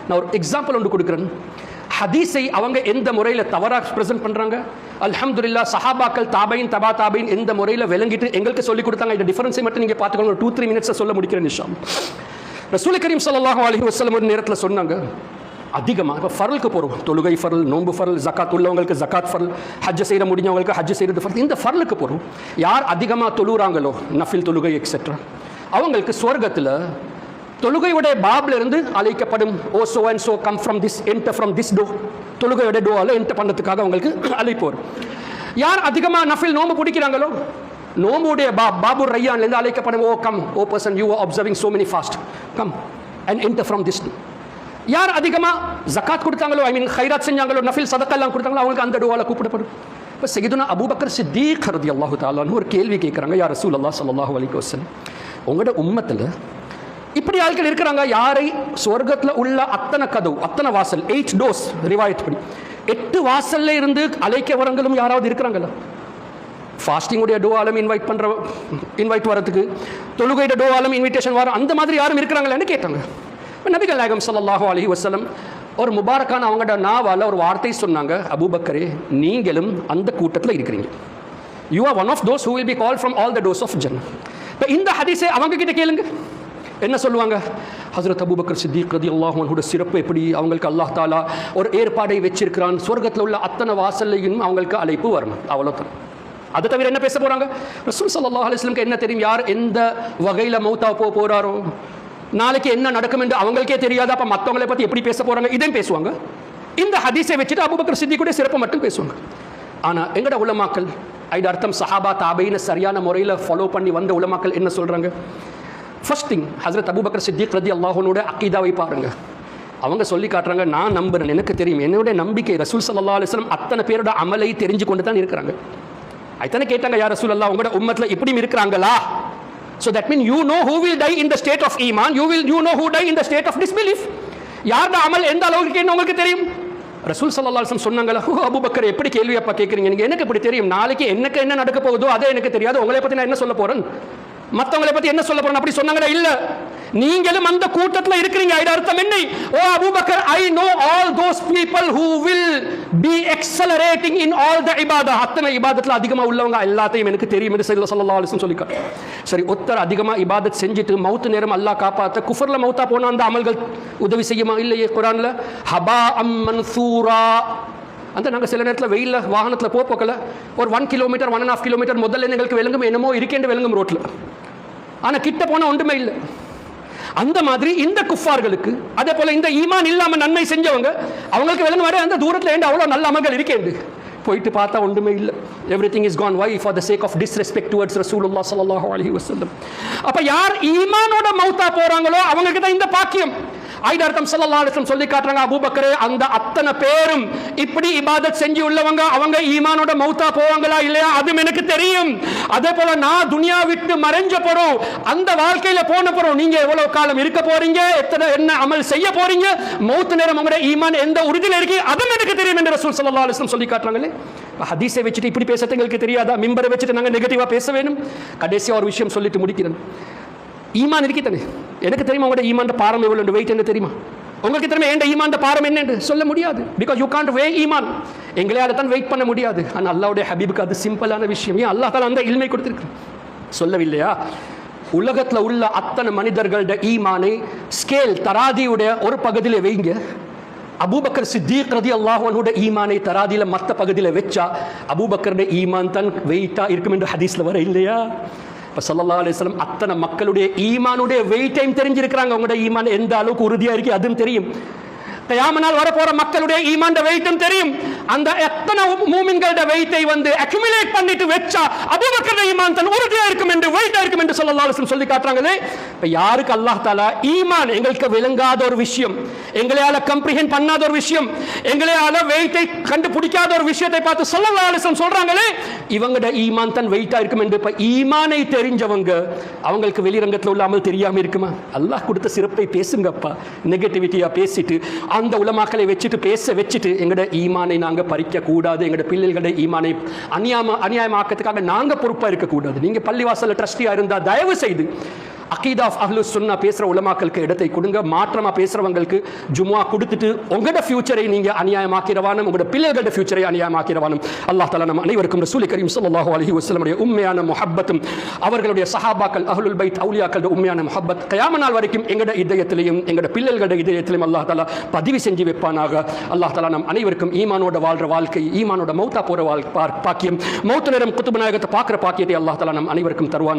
நான் ஒரு எக்ஸாம்பிள் ஒன்று கொடுக்குறேன். ஹதீஸை அவங்க எந்த முறையில் தவறாக ப்ரெசென்ட் பண்ணுறாங்க. அல்ஹம்துலில்லாஹ் சஹாபாக்கள் தாபைன் தபா தாபைன் எந்த முறையில் விளங்கிட்டு எங்களுக்கு சொல்லிக் கொடுத்தாங்க. இந்த டிஃபரன்ஸை மட்டும் நீங்கள் பார்த்துக்கோங்க. 2-3 மினிட்ஸை சொல்ல முடிக்கிறேன் இன்ஷா அல்லாஹ். ரசூல் கரீம் ஸல்லல்லாஹு அலைஹி வஸல்லம் ஒரு நேரத்தில் சொன்னாங்க, அதிகமாக இப்போ ஃபர்லுக்கு போகிறோம், தொழுகை ஃபர்ல், நோன்பு ஃபர்ல், ஜக்காத் உள்ளவங்களுக்கு ஜக்காத் ஃபர்ல், ஹஜ் செய்ய முடிஞ்சவங்களுக்கு ஹஜ் செய்கிறது ஃபர்ல். இந்த ஃபர்லுக்கு போகிறோம். யார் அதிகமாக தொழுகிறாங்களோ நஃபில் தொழுகை எக்ஸெட்ரா, அவங்களுக்கு சொர்க்கத்தில் தொழுகையுடைய பாப்ல இருந்து அழைக்கப்படும், O so and so come from this, enter from this door, தொழுகையோட டோவால் என்டர் பண்ணதுக்காக அவங்களுக்கு அழைப்பு வரும். யார் அதிகமாக நஃபில் நோம்பு பிடிக்கிறாங்களோ நோம்புடைய பாபு ரையான்லேருந்து அழைக்கப்படும், O come O person you are observing so many fast, come and enter from this. யார் அதிகமாக ஜக்காத் கொடுத்தாங்களோ, ஐ மீன் ஹைராத் செஞ்சாங்களோ, நஃபில் சதக்கெல்லாம் கொடுத்தாங்களோ, அவங்களுக்கு அந்த டோவால் கூப்பிடப்படும். இப்போ சையதுனா அபூபக்கர் சித்தீக் ரலியல்லாஹு தஆலா அன்ஹு ஒரு கேள்வி கேட்குறாங்க, யா ரசூலல்லாஹ் ஸல்லல்லாஹு அலைஹி வஸல்லம், உங்களோட உம்மத்தில் இப்படி ஆட்கள் இருக்கிறாங்க, யாரை சொர்க்கத்தில் உள்ள அத்தனை கதவு, அத்தனை வாசல், 8 doors ரிவாயத் படி 8 வாசல்ல இருந்து அழைக்கவரங்களும் யாராவது இருக்கிறாங்களா? ஃபாஸ்டிங்குடைய டோவாலும் இன்வைட் வரதுக்கு, தொழுகையோட டோவாலும் இன்விடேஷன் வரும், அந்த மாதிரி யாரும் இருக்கிறாங்களான்னு கேட்டாங்க. நபிகள் நாயகம் ஸல்லல்லாஹு அலைஹி வஸல்லம் ஒரு முபாரக்கான அவங்களோட நாவால் ஒரு வார்த்தை சொன்னாங்க, அபூபக்கரே நீங்களும் அந்த கூட்டத்தில் இருக்கிறீங்க. You are one of those who will be called from all the doors of ஜன்னah. இப்போ இந்த ஹதீஸை அவங்க கிட்ட கேளுங்க, என்ன சொல்லுவாங்க? ஹஜ்ரத் அபூபக்கர் சித்திக் ரலியல்லாஹு அன்ஹுவோட சிறப்பு எப்படி, அவங்களுக்கு அல்லாஹ் தாலா ஒரு ஏற்பாடை வச்சிருக்கிறான், சொர்க்கத்தில் உள்ள அத்தனை வாசல்லையும் அவங்களுக்கு அழைப்பு வரணும், அவ்வளோதான். அதை தவிர என்ன பேச போகிறாங்க? ரசூல் ஸல்லல்லாஹு அலைஹி வஸல்லம் என்ன தெரியும், யார் எந்த வகையில் மௌத்தா போகிறாரோ, நாளைக்கு என்ன நடக்கும் என்று அவங்களுக்கே தெரியாது, அப்போ மற்றவங்களை பற்றி எப்படி பேச போகிறாங்க, இதையும் பேசுவாங்க. இந்த ஹதீஸை வச்சுட்டு அபூபக்கர் சித்திக்குடைய சிறப்பு மட்டும் பேசுவாங்க. ஆனால் எங்கட உலமாக்கள், இது அர்த்தம் சஹாபா தாபையின சரியான முறையில் ஃபாலோ பண்ணி வந்த உலமாக்கள் என்ன சொல்கிறாங்க? ஃபர்ஸ்ட் திங், ஹஜ்ரத் அபூபக்கர் சித்திக் ரலியல்லாஹு அன்ஹுவோட அக்கீதாவை பாருங்க. அவங்க சொல்லி காட்டுறாங்க, நான் நம்புறேன், எனக்கு தெரியும், என்னுடைய நம்பிக்கை ரசூல் ஸல்லல்லாஹு அலைஹி வஸல்லம் அத்தனை பேரோட அமலை தெரிஞ்சு கொண்டு தான் இருக்கிறாங்க. அத்தனை கேட்டாங்க, யா ரசூலல்லாஹ் உங்களோட உம்மத்தில் இப்படியும் இருக்கிறாங்களா? So that means you know who will die in the state of iman, you know who die in the state of disbelief. யாரோட அமல் எந்த அளவுக்கு இருக்குன்னு உங்களுக்கு தெரியும். ரசூல் ஸல்லல்லாஹு அலைஹி வஸல்லம் சொன்னாங்களா, ஓ அபூபக்கர் எப்படி கேள்வி அப்பா கேட்குறீங்க, நீங்கள் எனக்கு எப்படி தெரியும், நாளைக்கு எனக்கு என்ன நடக்க போகுதோ அதே எனக்கு தெரியாது, உங்களை பற்றி நான் என்ன சொல்ல போகிறேன், மற்றவங்களை பற்றி என்ன சொல்ல போறேன் அப்படி சொன்னாங்களா? இல்ல, நீங்களும் அந்த கூட்டத்தில் இருக்கிறீங்க. இது அர்த்தம் என்ன? O Abu Bakr, I know all those people who will be accelerating in all the இபாதா, அத்தனை இபாதத்தில் அதிகமாக உள்ளவங்க எல்லாத்தையும் எனக்கு தெரியும் என்று ஸல்லல்லாஹு அலைஹி வஸல்லம் சொல்லிக்காரு. சரி, ஒருத்தர் அதிகமாக இபாதத் செஞ்சுட்டு மௌத்து நேரம் அல்லாஹ் காப்பாற்ற குஃபர்ல மௌத்தா போனால் அந்த அமல்கள் உதவி செய்யுமா? இல்லையே. குர்ஆன்ல ஹபா அம் மன்சூரா, அந்த நாங்கள் சில நேரத்தில் வெயிலில் வாகனத்தில் போக்கல ஒரு 1 கிலோமீட்டர் 1.5 கிலோமீட்டர் முதல்ல எங்களுக்கு விளங்கும் என்னமோ இருக்கேண்டு விளங்கும் ரோட்டில், ஆனால் கிட்ட போனால் ஒன்றுமே இல்லை. அந்த மாதிரி இந்த குஃபார்களுக்கு, அதே போல இந்த ஈமான் இல்லாமல் நன்மை செஞ்சவங்க அவங்களுக்கு விளங்கும் வரை அந்த தூரத்தில் ஏண்டு அவ்வளோ நல்ல அமல்கள் இருக்கேண்டு, போயிட்டு பார்த்தா ஒன்றுமே இல்லை. Everything is gone. Why? For the sake of disrespect towards ரசூலுல்லாஹ் ஸல்லல்லாஹு அலைஹி வஸல்லம். அப்போ யார் ஈமானோட மௌத்தா போகிறாங்களோ அவங்களுக்கு தான் இந்த பாக்கியம். ஐதர்த்தம் ஸல்லல்லாஹு அலைஹி வஸல்லம் சொல்லி காட்டுறாங்க, அபூபக்கரே அந்த அத்தனை பேரும் இப்படி இபாதத் செஞ்சு உள்ளவங்க அவங்க ஈமானோட மௌத்தா போவாங்களா இல்லையா அதுவும் எனக்கு தெரியும். அதே போல நான் துனியா விட்டு மறைஞ்ச போறோம், அந்த வாழ்க்கையில போன போறோம், நீங்க எவ்வளவு காலம் இருக்க போறீங்க, எத்தனை என்ன அமல் செய்ய போறீங்க, மௌத்து நேரம் உங்களுடைய ஈமான் எந்த உறுதியில் இருக்கு அதுவும் எனக்கு தெரியும் என்று ரசூல் ஸல்லல்லாஹு அலைஹி வஸல்லம் சொல்லி காட்டுறாங்களே. ஹதீஸை வச்சுட்டு இப்படி பேசுறது எங்களுக்கு தெரியாதா? மிம்பரை வச்சுட்டு நாங்கள் நெகட்டிவா பேச வேணும். கடைசியாக ஒரு விஷயம் சொல்லிட்டு முடிக்கிறேன். ஈமான் இருக்கே, எனக்கு தெரியுமா உங்களோட ஈமான் பாரம் எவ்வளோ வெயிட் என்ன தெரியுமா? உங்களுக்கு தெரியுமா என் ஈமான் பாரம் என்னன்னு சொல்ல முடியாது. பிகாஸ் யூ காண்ட் வே ஈமான். எங்களையால தான் வெயிட் பண்ண முடியாது. ஆனால் அல்லாஹ்வுடைய ஹபீபுக்கு அது சிம்பிளான விஷயம். ஏன் அல்லாஹ் தஆலா அந்த இல்மை கொடுத்திருக்கு சொல்லவில்லையா? உலகத்தில் உள்ள அத்தனை மனிதர்களோட ஈமானை ஸ்கேல் தராதியுடைய ஒரு பகுதியில் வைங்க. அபூபக்கர் சித்தீக் ரலியல்லாஹு அன்ஹுவோட ஈமானை தராதியில மற்ற பகுதியில் வச்சா அபூபக்கருடைய ஈமான் தான் வெயிட்டா இருக்கும் என்று ஹதீஸ்ல வர இல்லையா? இப்போ ஸல்லல்லாஹு அலைஹி வஸல்லம் அத்தனை மக்களுடைய ஈமானுடைய வெயிட்டையும் தெரிஞ்சிருக்கிறாங்க. அவங்களுடைய ஈமான் எந்த அளவுக்கு உறுதியா இருக்கு அதுவும் தெரியும். கியாமனால் வரப்போற மக்களுடைய ஈமான் வெயிட்டும் தெரியும். அந்த எத்தனை மூமின்களோட வெயிட்டை வந்து அக்யூமுலேட் பண்ணிட்டு வெச்சா அபூபக்கர் ஈமான் தான் உறுதியா இருக்கும் என்று வெயிட்டா இருக்கும் என்று ஸல்லல்லாஹு அலைஹி வஸல்லம் சொல்லி காட்டுறாங்களே. இப்போ யாருக்கு அல்லாஹ் தஆலா ஈமான் எங்களுக்கு விளங்காத ஒரு விஷயம், எங்களால கம்ப்ரிஹெண்ட் பண்ணாத ஒரு விஷயம், எங்களால வெயிட்டை கண்டுபிடிக்காத ஒரு விஷயத்தை பார்த்து ஸல்லல்லாஹு அலைஹி வஸல்லம் சொல்றாங்களே இவங்களோட ஈமான் தான் வெயிட்டா இருக்கும் என்று. இப்போ ஈமானை தெரிஞ்சவங்க அவங்களுக்கு வெளிரங்கத்தில் உள்ள அமல் தெரியாம இருக்குமா? அல்லாஹ் கொடுத்த சிறப்பை பேசுங்கப்பா. நெகட்டிவிட்டியா பேசிட்டு அந்த உலமாக்களை வச்சுட்டு பேச வச்சுட்டு எங்களோட ஈமானை நாங்கள் பறிக்க கூடாது. எங்களோட பிள்ளைகளோட ஈமானை அநியாயமாக்கிறதுக்காக நாங்கள் பொறுப்பாக இருக்கக்கூடாது. நீங்கள் பள்ளிவாசலில் ட்ரஸ்டியாக இருந்தால் தயவு செய்து அகீதா ஆஃப் அஹ்லுஸ் சுன்னா பேசுற உலமாக்களுக்கு இடத்தை கொடுங்க. மாற்றமா பேசுறவங்களுக்கு ஜும்ஆ கொடுத்துட்டு உங்களோட ஃபியூச்சரை நீங்க அநியாயமாக்கிறவானும், உங்களோட பிள்ளைகளோட ஃபியூச்சரை அநியாயமாக்கிறவானும் அல்லாஹ் தஆலா நம்ம அனைவருக்கும் ரசூல் கரீம் ஸல்லல்லாஹு அலைஹி வஸல்லம் உண்மையான முஹப்பத்தும் அவர்களுடைய சஹாபாக்கள் அஹ்லுல் பைத் அவுலியாக்களோட உண்மையான முஹப்பத் கியாமத் நாள் வரைக்கும் எங்கட இதயத்திலையும் எங்கட பிள்ளைகளோட இதயத்திலையும் அல்லாஹ் தஆலா பதிவு செஞ்சு வைப்பானாக. அல்லாஹ் தஆலா நம் அனைவருக்கும் ஈமானோட வாழ்ற வாழ்க்கை, ஈமானோட மௌத்தா போற பாக்கியம், மௌத் நேரம் குத்துப நாயகத்தை பார்க்குற பாக்கியத்தை அல்லாஹ் தஆலா நம் அனைவருக்கும் தருவானா.